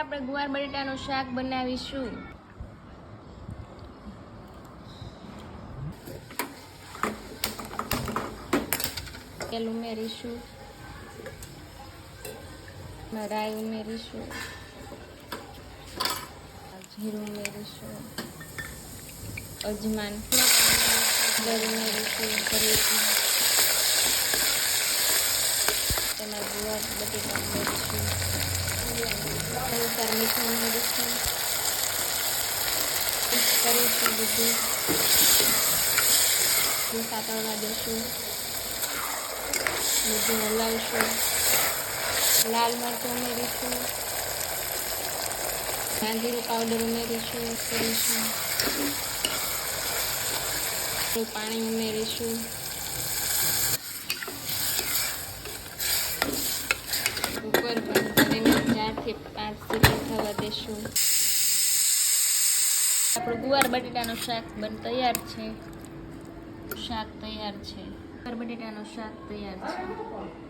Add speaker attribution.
Speaker 1: આપણે ગુવાર બટેટાનું શાક બનાવીશું. તેલ ઉમેરીશું, રાઈ ઉમેરીશું, જીરું ઉમેરીશું, અજમાન ઉમેરીશું, તેમાં ગુવાર બટેટા ઉમેરીશું, અનુસાર મીઠું ઉમેરીશું, કરીશું બધું સાતળવા દઈશું, બધું હલાવીશું, લાલ મરચું ઉમેરીશું, ધાણા પાવડર ઉમેરીશું, કરીશું, પાણી ઉમેરીશું, કુકર બંધ કરીને 4 થી 5 સીટી થવા દેશું. આપણું ગુવાર બટેટાનું શાક તૈયાર છે. ગુવાર બટેટાનું શાક તૈયાર છે.